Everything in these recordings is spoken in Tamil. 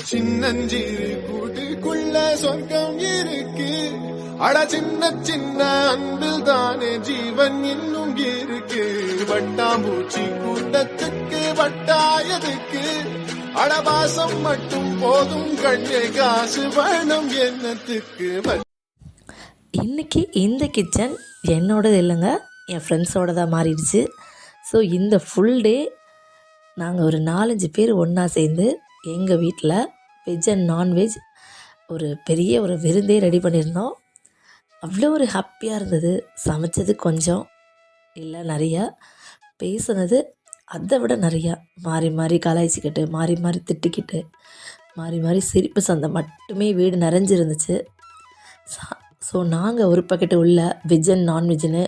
சின்னஞ்சிறு கூட்டுக்குள்ள சொர்க்கம் இருக்கு. அட சின்ன சின்ன அன்பில் தானே ஜீவன் இன்னும் இருக்கு. வட்டாம்பூச்சி கூட்டத்துக்கு வட்டாயதுக்கு அடபாசம் மட்டும் போதும் கண்ணே, காசு வேணும் என்னத்துக்கு. இன்றைக்கி இந்த கிச்சன் என்னோடது இல்லைங்க, என் ஃப்ரெண்ட்ஸோட தான் மாறிடுச்சு. ஸோ இந்த ஃபுல் டே நாங்கள் ஒரு 4-5 பேர் ஒன்றா சேர்ந்து எங்கள் வீட்டில் வெஜ் அண்ட் நான்வெஜ் ஒரு பெரிய ஒரு விருந்தே ரெடி பண்ணியிருந்தோம். அவ்வளோ ஒரு ஹாப்பியாக இருந்தது. சமைச்சது கொஞ்சம் இல்லை நிறையா, பேசுனது அதை விட நிறையா, மாறி மாறி கலாய்ச்சிக்கிட்டு, மாறி மாறி திட்டிக்கிட்டு, மாறி மாறி சிரிப்பு சந்தை மட்டுமே வீடு நிறைஞ்சிருந்துச்சு. ஸோ நாங்கள் ஒரு பக்கெட்டு உள்ள வெஜ் அண்ட் நான்வெஜ்ஜுன்னு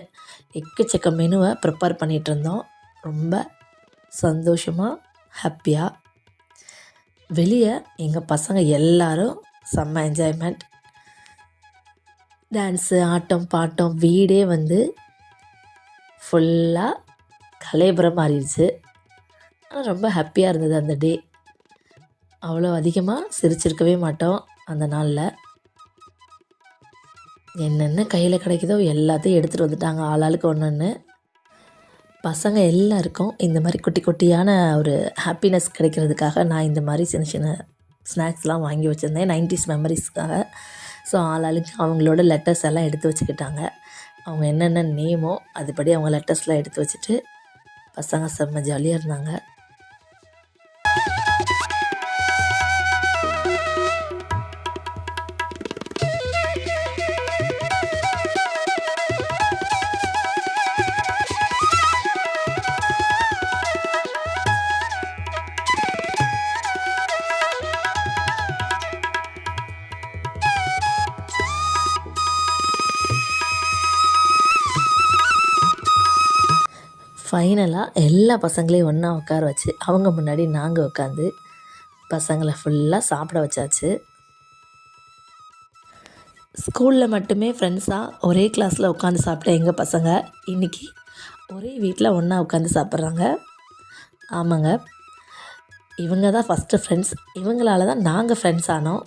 எக்கச்சக்க மெனுவை ப்ரிப்பேர் பண்ணிகிட்டு இருந்தோம். ரொம்ப சந்தோஷமாக ஹாப்பியாக. வெளியே எங்கள் பசங்க எல்லோரும் செம்ம என்ஜாய்மெண்ட், டான்ஸு, ஆட்டம் பாட்டம், வீடே வந்து ஃபுல்லாக கலைபுரம் மாறிடுச்சு. ஆனால் ரொம்ப ஹாப்பியாக இருந்தது அந்த டே. அவ்வளோ அதிகமாக சிரிச்சிருக்கவே மாட்டோம் அந்த நாளில். என்னென்ன கையில் கிடைக்குதோ எல்லாத்தையும் எடுத்துகிட்டு வந்துட்டாங்க, ஆளாளுக்கு ஒன்று ஒன்று. பசங்க எல்லாருக்கும் இந்த மாதிரி குட்டி குட்டியான ஒரு ஹாப்பினஸ் கிடைக்கிறதுக்காக நான் இந்த மாதிரி சின்ன சின்ன ஸ்நாக்ஸ்லாம் வாங்கி வச்சுருந்தேன் 90s மெமரிஸ்க்காக. ஸோ ஆளாளுக்கு அவங்களோட லெட்டர்ஸ் எல்லாம் எடுத்து வச்சுக்கிட்டாங்க. அவங்க என்னென்ன நேமோ அதுபடி அவங்க லெட்டர்ஸ்லாம் எடுத்து வச்சுட்டு பசங்க செம்ம ஜாலியாக இருந்தாங்க. ஃபைனலாக எல்லா பசங்களையும் ஒன்றா உட்கார வச்சு அவங்க முன்னாடி நாங்கள் உட்காந்து பசங்களை ஃபுல்லாக சாப்பிட வச்சாச்சு. ஸ்கூலில் மட்டுமே ஃப்ரெண்ட்ஸாக ஒரே கிளாஸில் உட்காந்து சாப்பிட்ட எங்கள் பசங்க இன்றைக்கி ஒரே வீட்டில் ஒன்றா உட்காந்து சாப்பிட்றாங்க. ஆமாங்க, இவங்க தான் ஃபஸ்ட்டு ஃப்ரெண்ட்ஸ். இவங்களால தான் நாங்கள் ஃப்ரெண்ட்ஸ் ஆனோம்.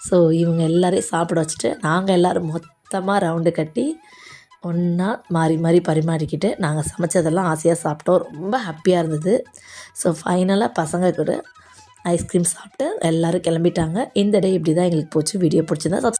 ஸோ இவங்க எல்லோரையும் சாப்பிட வச்சுட்டு நாங்கள் எல்லோரும் மொத்தமாக ரவுண்டு கட்டி ஒன்றா மாறி மாறி பரிமாறிக்கிட்டு நாங்கள் சமைச்சதெல்லாம் ஆசையாக சாப்பிட்டோம். ரொம்ப ஹாப்பியாக இருந்தது. ஸோ ஃபைனலாக பசங்க கூட ஐஸ்கிரீம் சாப்பிட்டு எல்லோரும் கிளம்பிட்டாங்க. இந்த டே இப்படி தான் எங்களுக்கு போச்சு. வீடியோ பிடிச்சிருந்தா